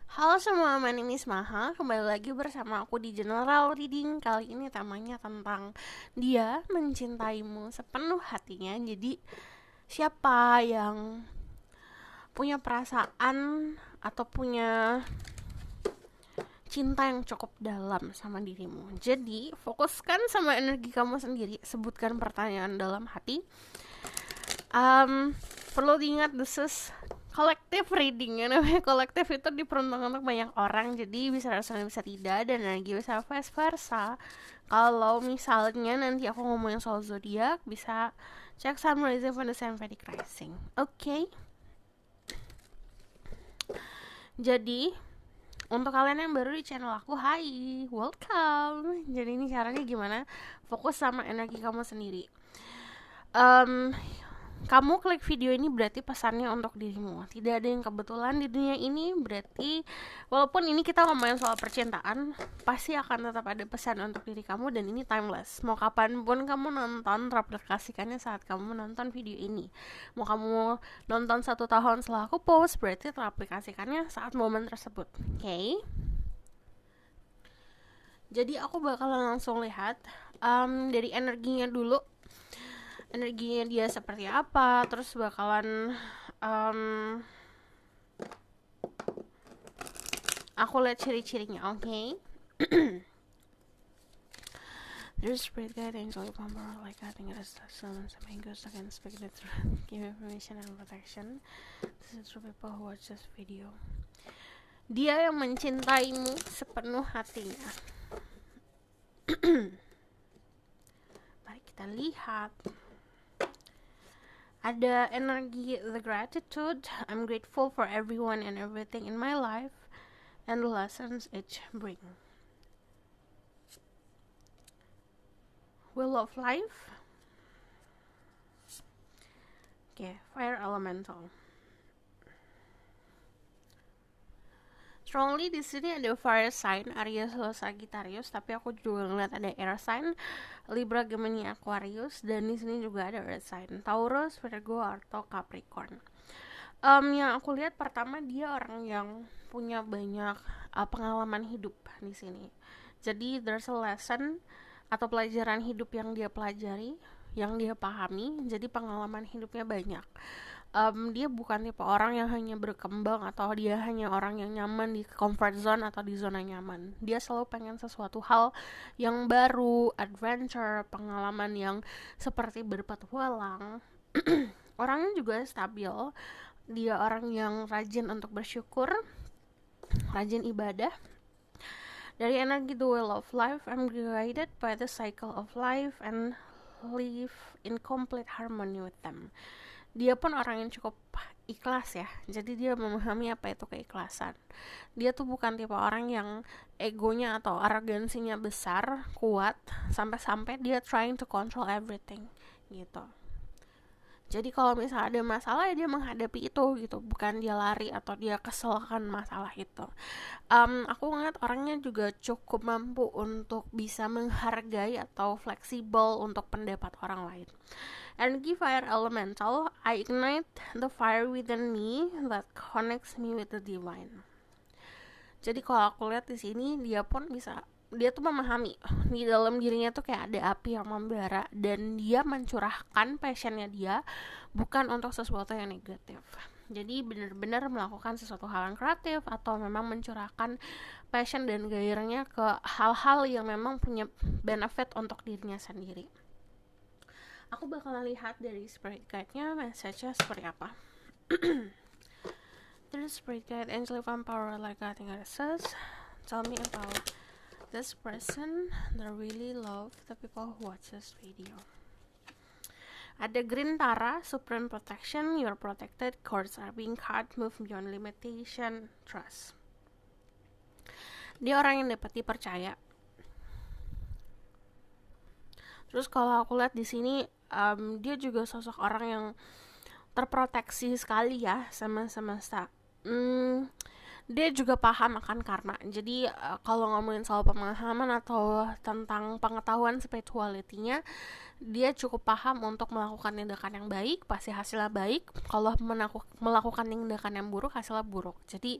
Halo semua, my name is Maha. Kembali lagi bersama aku di General Reading. Kali ini temanya tentang dia mencintaimu sepenuh hatinya. Jadi siapa yang punya perasaan atau punya cinta yang cukup dalam sama dirimu. Jadi fokuskan sama energi kamu sendiri. Sebutkan pertanyaan dalam hati. um, Perlu diingat, this is collective reading ya. Namanya kolektif itu diperuntukkan untuk banyak orang, jadi bisa rasanya bisa tidak, dan energi bisa vice versa. Kalau misalnya nanti aku ngomongin soal zodiak, bisa cek sun rising from the sun Vedic rising. Oke. Jadi untuk kalian yang baru di channel aku, hai, welcome. Jadi ini caranya gimana? Fokus sama energi kamu sendiri. um, Kamu klik video ini berarti pesannya untuk dirimu. Tidak ada yang kebetulan di dunia ini, berarti walaupun ini kita ngomongin soal percintaan, pasti akan tetap ada pesan untuk diri kamu, dan ini timeless. Mau kapanpun kamu nonton, teraplikasikannya saat kamu menonton video ini. Mau kamu nonton 1 tahun setelah aku post, berarti teraplikasikannya saat momen tersebut. Oke? Jadi aku bakalan langsung lihat dari energinya dulu, energinya dia seperti apa, terus bakalan um, aku lihat ciri-cirinya. Oke. There's spirit guide, angel, power, like I think it is someone, some angels that can speak the truth, give information and protection. This is for people who watch this video. Dia yang mencintaimu sepenuh hatinya. Mari kita lihat. Ada energi the gratitude. I'm grateful for everyone and everything in my life and the lessons it bring. Wheel of life. Okay, fire elemental. Strongly di sini ada fire sign Aries atau Sagittarius, tapi aku juga ngeliat ada air sign Libra, Gemini, Aquarius, dan di sini juga ada earth sign Taurus, Virgo, atau Capricorn. Yang aku lihat pertama, dia orang yang punya banyak pengalaman hidup di sini. Jadi there's a lesson atau pelajaran hidup yang dia pelajari, yang dia pahami. Jadi pengalaman hidupnya banyak. Dia bukan tipe orang yang hanya berkembang atau dia hanya orang yang nyaman di comfort zone atau di zona nyaman. Dia selalu pengen sesuatu hal yang baru, adventure, pengalaman yang seperti berpetualang. Orangnya juga stabil. Dia orang yang rajin untuk bersyukur, rajin ibadah. Dari energi the wheel of life, I'm guided by the cycle of life and live in complete harmony with them. Dia pun orang yang cukup ikhlas ya, jadi dia memahami apa itu keikhlasan. Dia tuh bukan tipe orang yang egonya atau arogansinya besar, kuat, sampai-sampai dia trying to control everything gitu. Jadi kalau misalnya ada masalah, ya dia menghadapi itu gitu, bukan dia lari atau dia keselkan masalah itu. Aku ngeliat orangnya juga cukup mampu untuk bisa menghargai atau fleksibel untuk pendapat orang lain. Energy fire elemental, I ignite the fire within me that connects me with the divine. Jadi kalau aku lihat di sini, dia tuh memahami di dalam dirinya tuh kayak ada api yang membara, dan dia mencurahkan passionnya dia bukan untuk sesuatu yang negatif. Jadi benar-benar melakukan sesuatu hal yang kreatif atau memang mencurahkan passion dan gairahnya ke hal-hal yang memang punya benefit untuk dirinya sendiri. Aku bakalan lihat dari spirit guide-nya, message-nya seperti apa. There's spirit guide, angel power, like I think it says, tell me about this person that really love the people who watch this video. Ada green Tara, supreme protection, you're protected, cords are being cut, move beyond limitation, trust. Dia orang yang dapat dipercaya. Terus kalau aku lihat di sini, dia juga sosok orang yang terproteksi sekali ya sama semesta. Dia juga paham akan karma. Jadi kalau ngomongin soal pemahaman atau tentang pengetahuan spirituality-nya, dia cukup paham untuk melakukan tindakan yang baik pasti hasilnya baik, kalau melakukan tindakan yang buruk hasilnya buruk. Jadi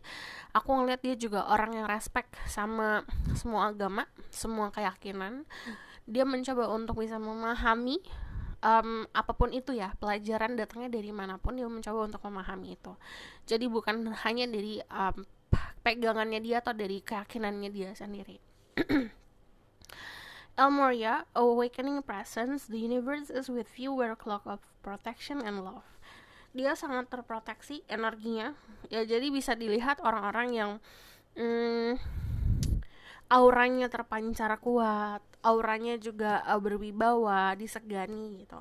aku ngeliat dia juga orang yang respect sama semua agama, semua keyakinan. Dia mencoba untuk bisa memahami apapun itu ya, pelajaran datangnya dari manapun, dia mencoba untuk memahami itu. Jadi bukan hanya dari pegangannya dia atau dari keyakinannya dia sendiri. El Moria, awakening presence, the universe is with you, wear a cloak of protection and love. Dia sangat terproteksi energinya, ya jadi bisa dilihat orang-orang yang auranya terpancar kuat, auranya juga berwibawa, disegani gitu.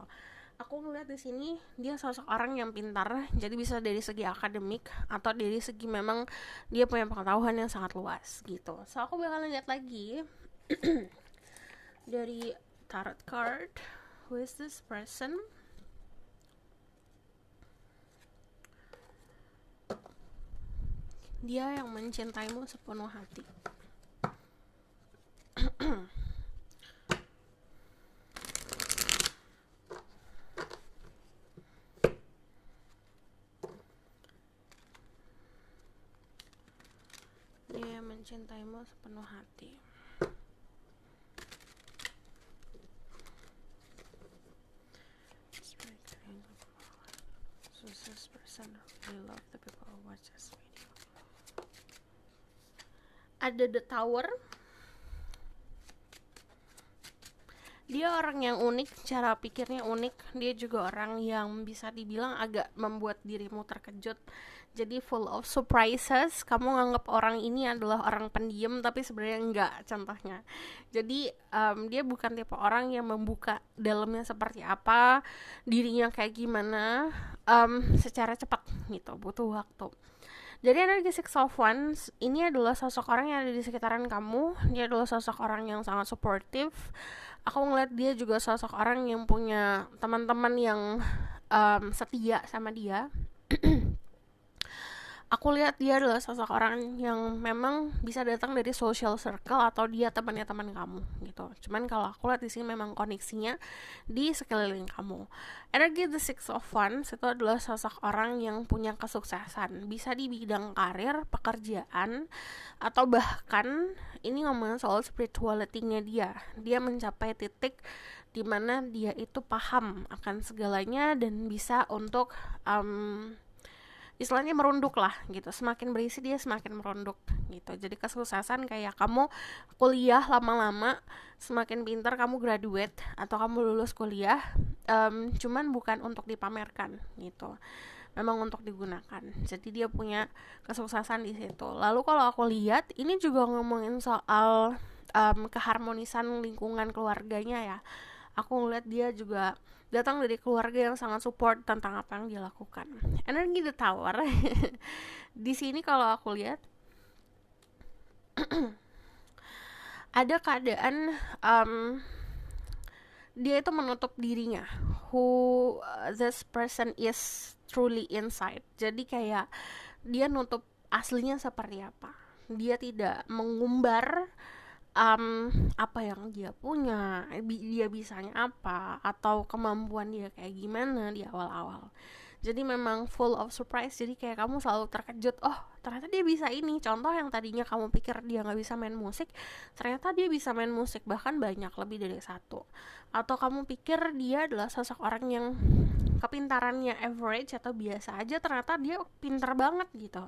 Aku ngeliat di sini dia sosok orang yang pintar, jadi bisa dari segi akademik atau dari segi memang dia punya pengetahuan yang sangat luas gitu. So aku bakalan lihat lagi dari tarot card, who is this person? Dia yang mencintaimu sepenuh hati. Dia yang mencintaimu sepenuh hati. So this person really love the people who watch this video. Ada the tower. Dia orang yang unik, cara pikirnya unik. Dia juga orang yang bisa dibilang agak membuat dirimu terkejut. Jadi full of surprises. Kamu nganggap orang ini adalah orang pendiam, tapi sebenarnya enggak contohnya. Jadi dia bukan tipe orang yang membuka dalamnya seperti apa, dirinya kayak gimana secara cepat gitu, butuh waktu. Jadi energi Six of Wands ini adalah sosok orang yang ada di sekitaran kamu. Dia adalah sosok orang yang sangat supportive. Aku ngeliat dia juga sosok orang yang punya teman-teman yang setia sama dia. Aku lihat dia adalah sosok orang yang memang bisa datang dari social circle atau dia temannya teman kamu gitu. Cuman kalau aku lihat di sini memang koneksinya di sekeliling kamu. Energi the Six of Wands itu adalah sosok orang yang punya kesuksesan, bisa di bidang karir, pekerjaan, atau bahkan ini ngomongin soal spirituality-nya dia. Dia mencapai titik dimana dia itu paham akan segalanya dan bisa untuk istilahnya merunduk lah gitu. Semakin berisi dia semakin merunduk gitu. Jadi kesuksesan kayak kamu kuliah lama-lama, semakin pintar kamu graduate atau kamu lulus kuliah, cuman bukan untuk dipamerkan gitu, memang untuk digunakan. Jadi dia punya kesuksesan di situ. Lalu kalau aku lihat ini juga ngomongin soal keharmonisan lingkungan keluarganya ya. Aku ngeliat dia juga datang dari keluarga yang sangat support tentang apa yang dia lakukan. Energi the tower. Di sini kalau aku lihat ada keadaan dia itu menutup dirinya, who this person is truly inside. Jadi kayak dia nutup aslinya seperti apa. Dia tidak mengumbar apa yang dia punya, dia bisanya apa, atau kemampuan dia kayak gimana di awal-awal. Jadi memang full of surprise. Jadi kayak kamu selalu terkejut, oh ternyata dia bisa ini. Contoh yang tadinya kamu pikir dia gak bisa main musik, ternyata dia bisa main musik, bahkan banyak, lebih dari satu. Atau kamu pikir dia adalah sosok orang yang kepintarannya average atau biasa aja, ternyata dia pintar banget gitu.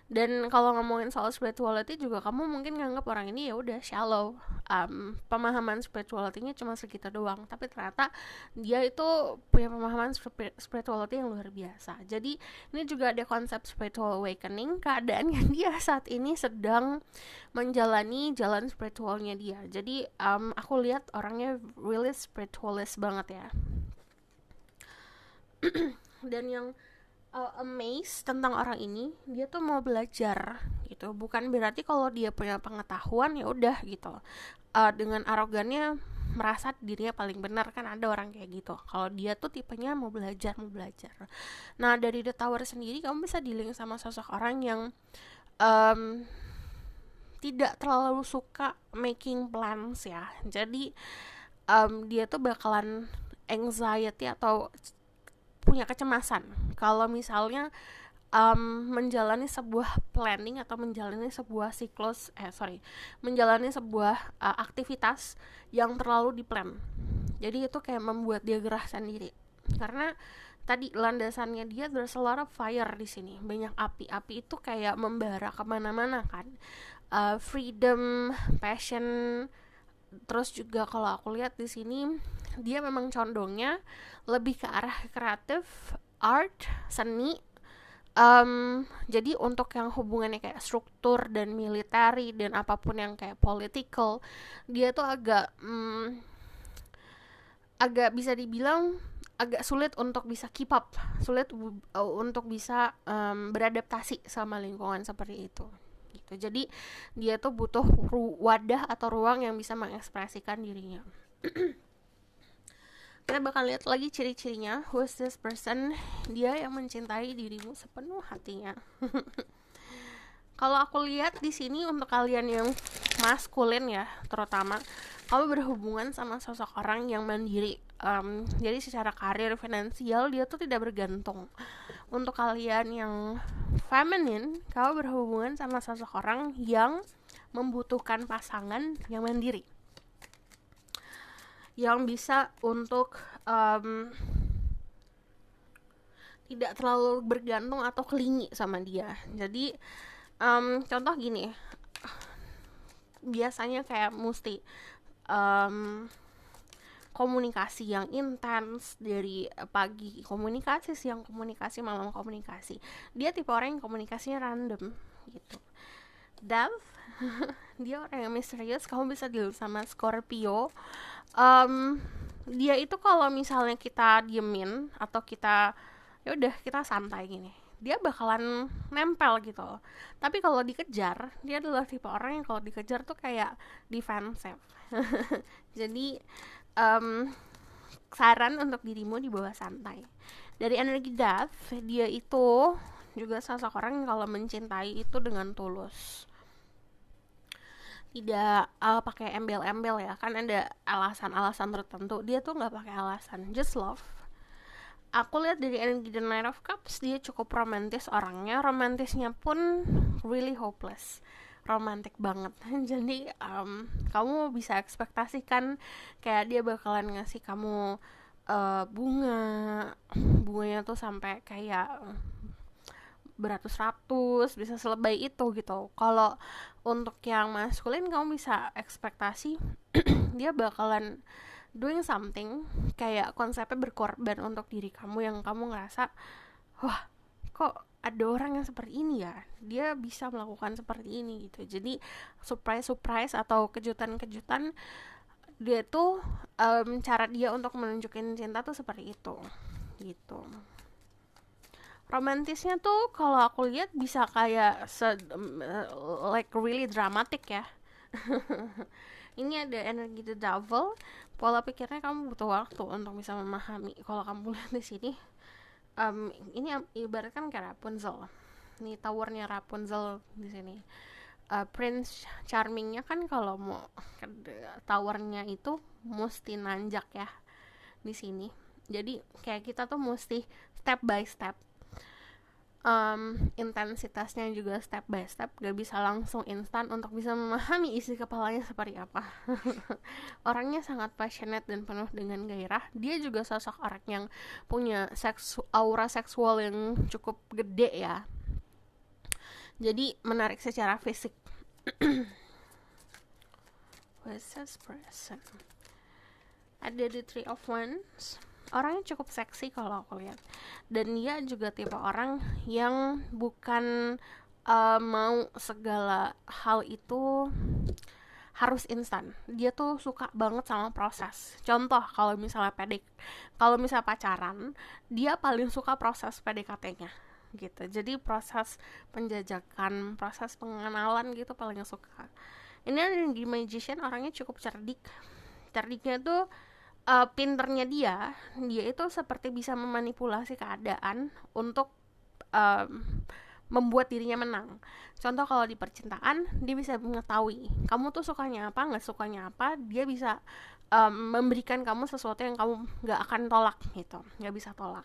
Dan kalau ngomongin soal spirituality juga kamu mungkin nganggap orang ini ya udah shallow, pemahaman spirituality-nya cuma segitu doang, tapi ternyata dia itu punya pemahaman spirituality yang luar biasa. Jadi ini juga ada konsep spiritual awakening, keadaannya dia saat ini sedang menjalani jalan spiritualnya dia. Jadi aku lihat orangnya really spiritualist banget ya. Dan yang amazed tentang orang ini, dia tuh mau belajar gitu. Bukan berarti kalau dia punya pengetahuan ya udah gitu, dengan arogannya merasa dirinya paling benar. Kan ada orang kayak gitu. Kalau dia tuh tipenya mau belajar. Nah dari The Tower sendiri kamu bisa di-link sama sosok orang yang um, tidak terlalu suka making plans ya. Jadi dia tuh bakalan anxiety atau punya kecemasan kalau misalnya menjalani sebuah planning atau menjalani sebuah menjalani sebuah aktivitas yang terlalu diplan. Jadi itu kayak membuat dia gerah sendiri karena tadi landasannya dia there's a lot of fire di sini, banyak api itu kayak membara kemana-mana kan. Freedom, passion, terus juga kalau aku lihat di sini dia memang condongnya lebih ke arah kreatif, art, seni. Jadi untuk yang hubungannya kayak struktur dan military dan apapun yang kayak political, dia tuh agak bisa dibilang agak sulit untuk bisa keep up, sulit untuk bisa beradaptasi sama lingkungan seperti itu. Gitu. Jadi dia tuh butuh wadah atau ruang yang bisa mengekspresikan dirinya. Kita bakal lihat lagi ciri-cirinya. Who is this person? Dia yang mencintai dirimu sepenuh hatinya. Kalau aku lihat di sini untuk kalian yang maskulin ya, terutama kamu berhubungan sama sosok orang yang mandiri. Jadi secara karir, finansial dia tuh tidak bergantung. Untuk kalian yang feminin, kamu berhubungan sama sosok orang yang membutuhkan pasangan yang mandiri, yang bisa untuk tidak terlalu bergantung atau kelingi sama dia. Jadi contoh gini, biasanya kayak mesti komunikasi yang intens dari pagi komunikasi, siang komunikasi, malam komunikasi. Dia tipe orang yang komunikasinya random gitu. Dev dia orang yang misterius. Kamu bisa deal sama Scorpio. Dia itu kalau misalnya kita diemin atau kita ya udah kita santai gini, dia bakalan nempel gitu. Tapi kalau dikejar, dia adalah tipe orang yang kalau dikejar tuh kayak defensive. Jadi saran untuk dirimu dibawa santai. Dari energi Death, dia itu juga sosok orang yang kalau mencintai itu dengan tulus, tidak pakai embel-embel ya, kan ada alasan-alasan tertentu. Dia tuh nggak pakai alasan, just love. Aku lihat dari energi The Knight of Cups, dia cukup romantis orangnya. Romantisnya pun really hopeless, romantic banget. Jadi kamu bisa ekspektasikan kayak dia bakalan ngasih kamu bunganya tuh sampai kayak beratus-ratus, bisa selebay itu gitu. Kalau untuk yang maskulin, kamu bisa ekspektasi dia bakalan doing something kayak konsepnya berkorban untuk diri kamu, yang kamu ngerasa wah kok ada orang yang seperti ini ya, dia bisa melakukan seperti ini gitu. Jadi surprise atau kejutan dia tuh cara dia untuk menunjukin cinta tuh seperti itu gitu. Romantisnya tuh kalau aku lihat bisa kayak like really dramatic ya. Ini ada energi The Devil. Pola pikirnya kamu butuh waktu untuk bisa memahami. Kalau kamu lihat di sini, ini ibaratkan kayak Rapunzel. Ini towernya Rapunzel di sini. Prince Charmingnya kan kalau mau ke towernya itu mesti nanjak ya di sini. Jadi kayak kita tuh mesti step by step. Intensitasnya juga step by step, gak bisa langsung instan untuk bisa memahami isi kepalanya seperti apa. Orangnya sangat passionate dan penuh dengan gairah. Dia juga sosok orang yang punya aura seksual yang cukup gede ya, jadi menarik secara fisik. What's this person? Ada the Three of Wands. Orangnya cukup seksi kalau aku lihat, dan dia juga tipe orang yang bukan mau segala hal itu harus instan. Dia tuh suka banget sama proses. Contoh kalau misalnya pacaran, dia paling suka proses PDKT-nya gitu. Jadi proses penjajakan, proses pengenalan gitu paling suka. Ini ada di Magician, orangnya cukup cerdiknya tuh pinternya dia itu seperti bisa memanipulasi keadaan untuk membuat dirinya menang. Contoh kalau di percintaan, dia bisa mengetahui kamu tuh sukanya apa, nggak sukanya apa, dia bisa memberikan kamu sesuatu yang kamu nggak akan tolak gitu, nggak bisa tolak.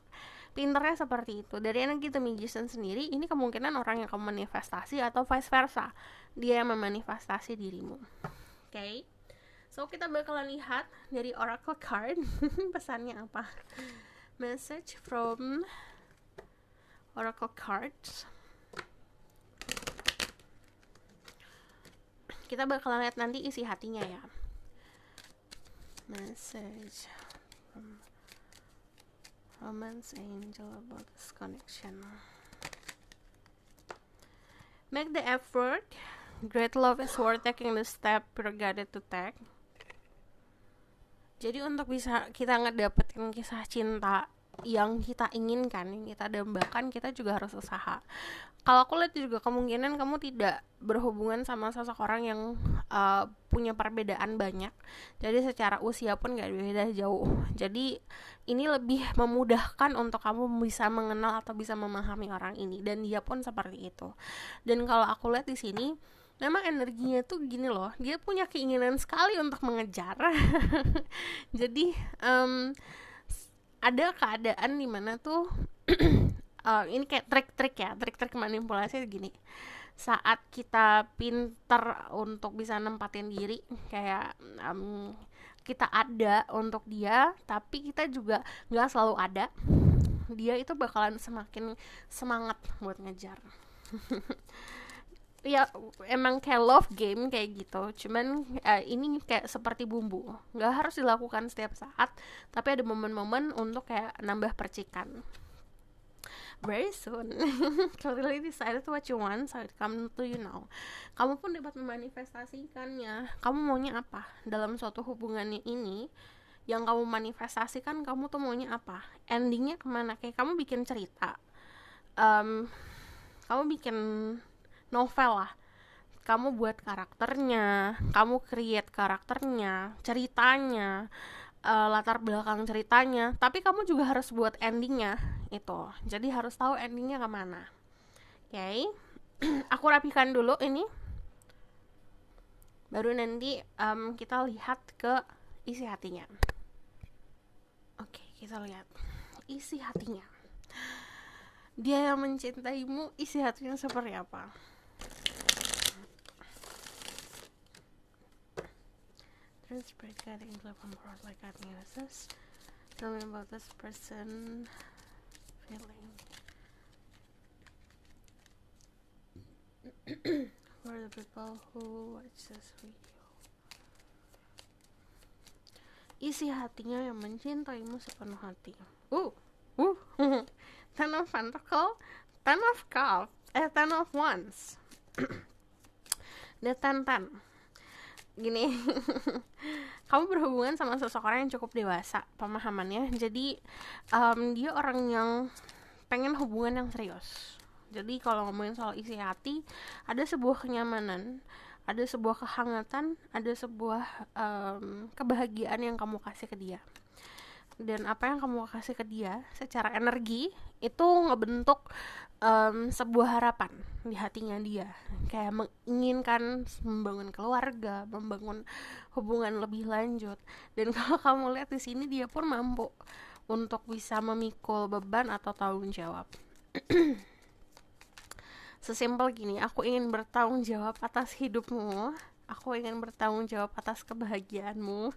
Pinternya seperti itu. Dari energi The Magician sendiri, ini kemungkinan orang yang kamu manifestasi atau vice versa, dia yang memanifestasi dirimu. Oke. So kita bakalan lihat dari Oracle card pesannya apa. Message from Oracle cards. Kita bakalan lihat nanti isi hatinya ya. Message from Romance Angel about this connection. Make the effort. Great love is worth taking the step you're guided to take. Jadi untuk bisa kita ngedapetin kisah cinta yang kita inginkan, yang kita dambakan, kita juga harus usaha. Kalau aku lihat juga kemungkinan kamu tidak berhubungan sama seseorang yang punya perbedaan banyak. Jadi secara usia pun gak beda jauh. Jadi ini lebih memudahkan untuk kamu bisa mengenal atau bisa memahami orang ini, dan dia pun seperti itu. Dan kalau aku lihat di sini, memang energinya tuh gini loh, dia punya keinginan sekali untuk mengejar. Jadi ada keadaan dimana tuh ini kayak trik-trik manipulasi gini. Saat kita pinter untuk bisa nempatin diri, kayak kita ada untuk dia, tapi kita juga nggak selalu ada, dia itu bakalan semakin semangat buat ngejar. Ya emang kayak love game kayak gitu, cuman ini kayak seperti bumbu, nggak harus dilakukan setiap saat, tapi ada momen-momen untuk kayak nambah percikan. Very soon clearly decided what you want, so it come to you now. Kamu pun dapat memanifestasikannya. Kamu maunya apa dalam suatu hubungannya ini? Yang kamu manifestasikan, kamu tuh maunya apa, endingnya kemana? Kayak kamu bikin cerita, kamu bikin novel lah, kamu buat karakternya, kamu create karakternya, ceritanya, latar belakang ceritanya, tapi kamu juga harus buat endingnya itu. Jadi harus tahu endingnya kemana. Oke. Aku rapikan dulu ini, baru nanti kita lihat ke isi hatinya. Oke, kita lihat isi hatinya. Dia yang mencintaimu, isi hatinya seperti apa? Spirit guiding from heart like Agnes. Tell me about this person feeling. For the people who watch this video. Isi hatinya yang mencintaimu sepenuh hati. Ten of Pentacles, Ten of Cups, Ten of Wands. The Ten. Gini, kamu berhubungan sama seseorang yang cukup dewasa pemahamannya. Jadi dia orang yang pengen hubungan yang serius. Jadi kalau ngomongin soal isi hati, ada sebuah kenyamanan, ada sebuah kehangatan, ada sebuah kebahagiaan yang kamu kasih ke dia. Dan apa yang kamu kasih ke dia secara energi itu ngebentuk sebuah harapan di hatinya dia, kayak menginginkan membangun keluarga, membangun hubungan lebih lanjut. Dan kalau kamu lihat di sini, dia pun mampu untuk bisa memikul beban atau tanggung jawab. Sesimpel gini, aku ingin bertanggung jawab atas hidupmu, aku ingin bertanggung jawab atas kebahagiaanmu.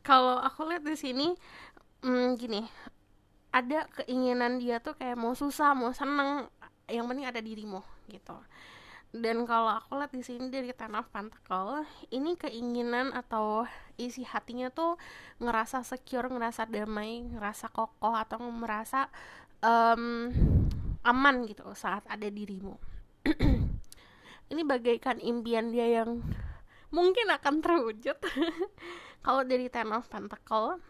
Kalau aku lihat di sini gini, ada keinginan dia tuh kayak mau susah, mau seneng, yang penting ada dirimu gitu. Dan kalau aku lihat di sini dari Ten of Pentacles, ini keinginan atau isi hatinya tuh ngerasa secure, ngerasa damai, ngerasa kokoh, atau merasa aman gitu saat ada dirimu. Ini bagaikan impian dia yang mungkin akan terwujud. Kalau dari Ten of Pentacles,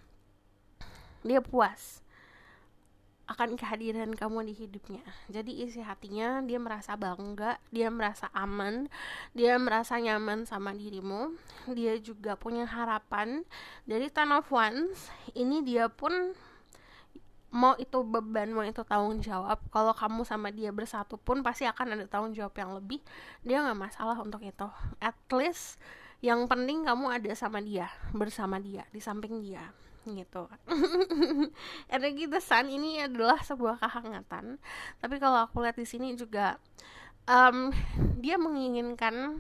dia puas akan kehadiran kamu di hidupnya. Jadi isi hatinya dia merasa bangga, dia merasa aman, dia merasa nyaman sama dirimu. Dia juga punya harapan. Dari Ten of Wands, ini dia pun mau itu beban, mau itu tanggung jawab, kalau kamu sama dia bersatu pun pasti akan ada tanggung jawab yang lebih. Dia nggak masalah untuk itu. At least yang penting kamu ada sama dia, bersama dia, di samping dia gitu. Energi the sun ini adalah sebuah kehangatan, tapi kalau aku lihat di sini juga um, dia menginginkan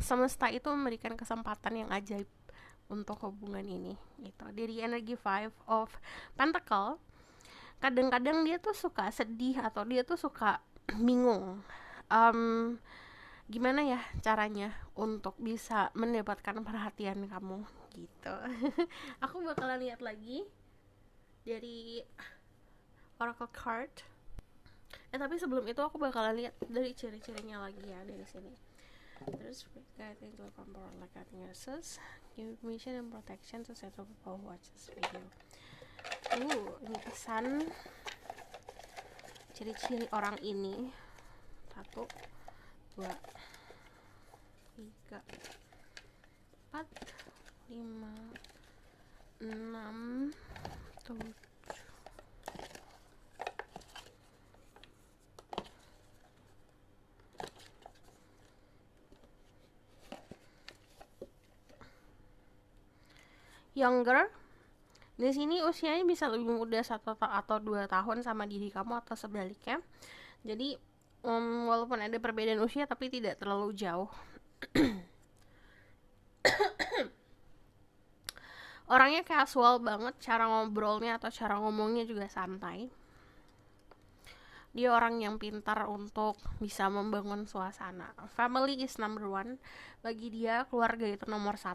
semesta itu memberikan kesempatan yang ajaib untuk hubungan ini gitu. Dari energi Five of Pentacle, kadang-kadang dia tuh suka sedih atau dia tuh suka bingung, um, gimana ya caranya untuk bisa mendapatkan perhatian kamu gitu. Aku bakalan lihat lagi dari oracle card. Tapi sebelum itu aku bakalan lihat dari ciri-cirinya lagi ya dari sini. Terus guiding to power like nurses, give mission and protection to set up people who watch this video. Ini pesan ciri-ciri orang ini. 1, 2, 3, 4, 5, 6, 7. Younger, di sini usianya bisa lebih muda 1 atau 2 tahun sama diri kamu atau sebaliknya. Jadi walaupun ada perbedaan usia tapi tidak terlalu jauh. Orangnya casual banget, cara ngobrolnya atau cara ngomongnya juga santai. Dia orang yang pintar untuk bisa membangun suasana. Family is number 1. Bagi dia keluarga itu nomor 1.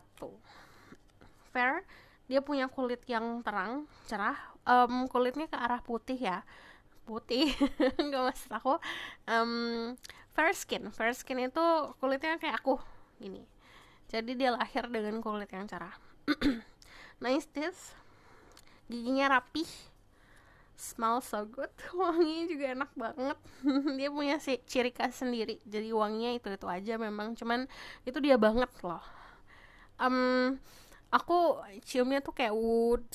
Fair, dia punya kulit yang terang, cerah, kulitnya ke arah putih ya, putih. Nggak maksud aku fair skin itu kulitnya kayak aku gini, jadi dia lahir dengan kulit yang cerah. Nice teeth, giginya rapih, smell so good, wanginya juga enak banget. Dia punya ciri khas sendiri, jadi wanginya itu aja memang, cuman itu dia banget loh. Aku ciumnya tuh kayak wood,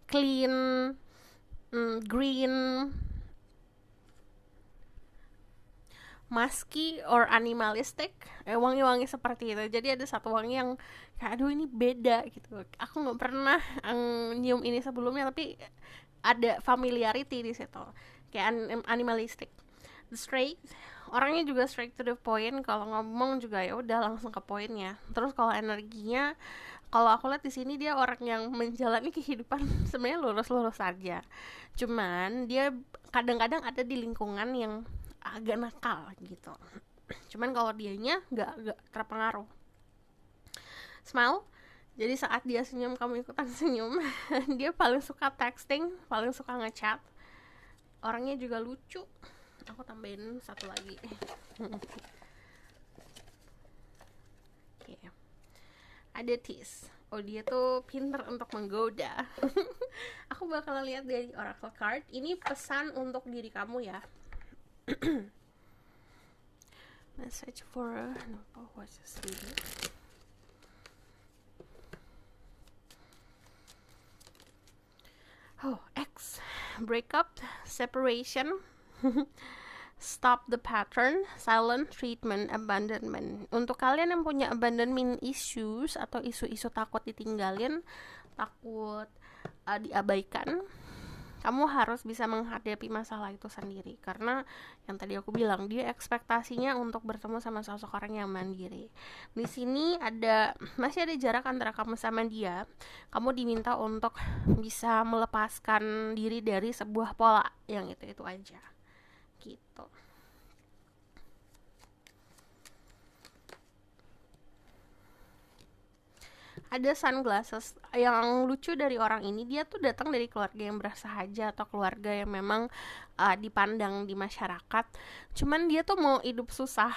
clean, green, musky or animalistic, wangi-wangi seperti itu. Jadi ada satu wangi yang kayak aduh ini beda gitu. Aku nggak pernah nyium ini sebelumnya, tapi ada familiarity di situ, kayak animalistic. The straight, orangnya juga straight to the point, kalau ngomong juga ya udah langsung ke poinnya. Terus kalau energinya, kalau aku lihat di sini dia orang yang menjalani kehidupan sebenarnya lurus-lurus saja. Cuman dia kadang-kadang ada di lingkungan yang agak nakal gitu. Cuman kalau dianya nggak terpengaruh. Smile, jadi saat dia senyum kamu ikutan senyum. Dia paling suka texting, paling suka ngechat. Orangnya juga lucu. Aku tambahin satu lagi. Okay. Ada tease. Oh, dia tuh pinter untuk menggoda. Aku bakal lihat dari oracle card. Ini pesan untuk diri kamu ya. Message for what's this video? X, breakup, separation, stop the pattern, silent treatment, abandonment. Untuk kalian yang punya abandonment issues atau isu-isu takut ditinggalin, takut diabaikan, kamu harus bisa menghadapi masalah itu sendiri. Karena yang tadi aku bilang, dia ekspektasinya untuk bertemu sama sosok orang yang mandiri. Di sini masih ada jarak antara kamu sama dia. Kamu diminta untuk bisa melepaskan diri dari sebuah pola yang itu aja gitu. Ada sunglasses. Yang lucu dari orang ini, dia tuh datang dari keluarga yang bersahaja atau keluarga yang memang dipandang di masyarakat. Cuman dia tuh mau hidup susah.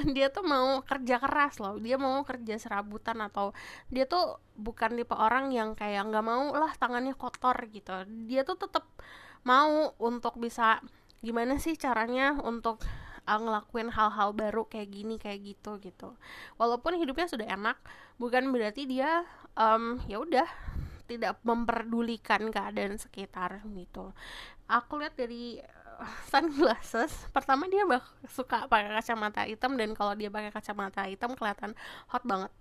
Dia tuh mau kerja keras loh. Dia mau kerja serabutan, atau dia tuh bukan tipe orang yang kayak nggak mau lah tangannya kotor gitu. Dia tuh tetap mau untuk bisa gimana sih caranya untuk ngelakuin hal-hal baru kayak gini kayak gitu. Walaupun hidupnya sudah enak, bukan berarti dia ya udah tidak memperdulikan keadaan sekitar gitu. Aku lihat dari sunglasses, pertama dia suka pakai kacamata hitam, dan kalau dia pakai kacamata hitam kelihatan hot banget.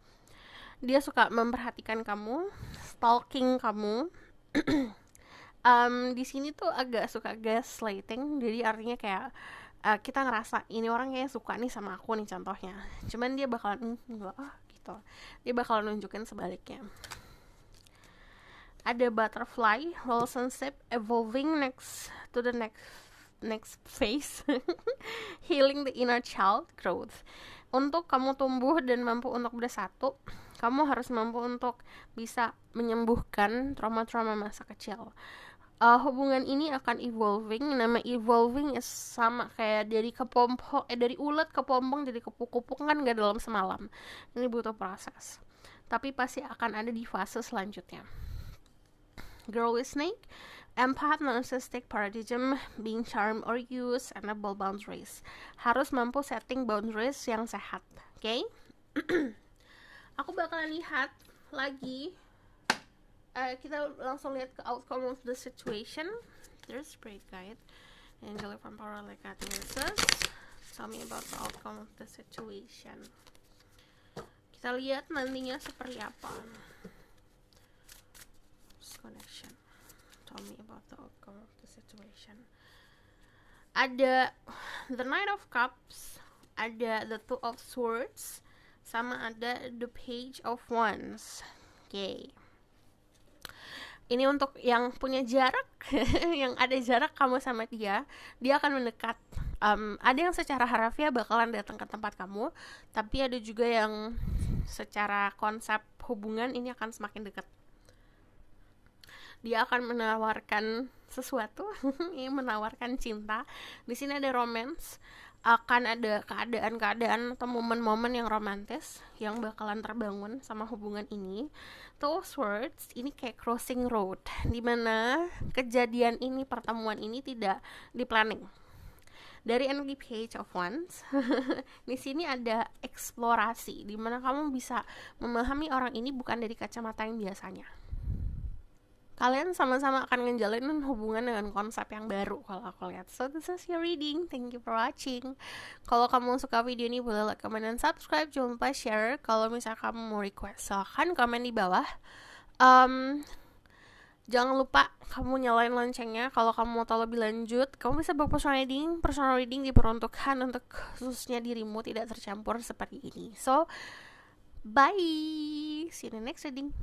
Dia suka memperhatikan kamu, stalking kamu. Di sini tuh agak suka gaslighting, jadi artinya kayak kita ngerasa ini orang kayak suka nih sama aku nih contohnya, cuman dia bakalan enggak gitu, dia bakal nunjukin sebaliknya. Ada butterfly relationship evolving next to the next phase. Healing the inner child growth. Untuk kamu tumbuh dan mampu untuk bersatu, kamu harus mampu untuk bisa menyembuhkan trauma-trauma masa kecil. Hubungan ini akan evolving. Nama evolving sama kayak dari kepompong, dari ulet ke pompong jadi kupu-kupu kan gak dalam semalam. Ini butuh proses, tapi pasti akan ada di fase selanjutnya. Girl with snake, empath, narcissistic paradigm, being charmed or used, enable boundaries. Harus mampu setting boundaries yang sehat, oke? Aku bakalan lihat lagi. Kita langsung lihat ke outcome of the situation. There's great guide. Angelic Vampire like nurses. Tell me about the outcome of the situation. Kita lihat nantinya seperti apa. Connection. Tell me about the outcome of the situation. Ada the Knight of Cups, ada the Two of Swords, sama ada the Page of Wands. Oke. Ini untuk yang punya jarak, yang ada jarak kamu sama dia akan mendekat. Ada yang secara harafiah bakalan datang ke tempat kamu, tapi ada juga yang secara konsep hubungan ini akan semakin dekat. Dia akan menawarkan sesuatu, menawarkan cinta. Di sini ada romance, akan ada keadaan-keadaan atau momen-momen yang romantis yang bakalan terbangun sama hubungan ini. Two Swords ini kayak crossing road, dimana kejadian ini, pertemuan ini tidak di planning. Dari energi Page of Wands, di sini ada eksplorasi, dimana kamu bisa memahami orang ini bukan dari kacamata yang biasanya. Kalian sama-sama akan ngejalanin hubungan dengan konsep yang baru kalau aku lihat. So this is your reading. Thank you for watching. Kalau kamu suka video ini boleh like, comment, dan subscribe. Jangan lupa share. Kalau misalnya kamu mau request, silahkan komen di bawah. Jangan lupa kamu nyalain loncengnya. Kalau kamu mau tahu lebih lanjut, kamu bisa buat personal reading. Personal reading diperuntukkan untuk khususnya dirimu, tidak tercampur seperti ini. So bye. See you in the next reading.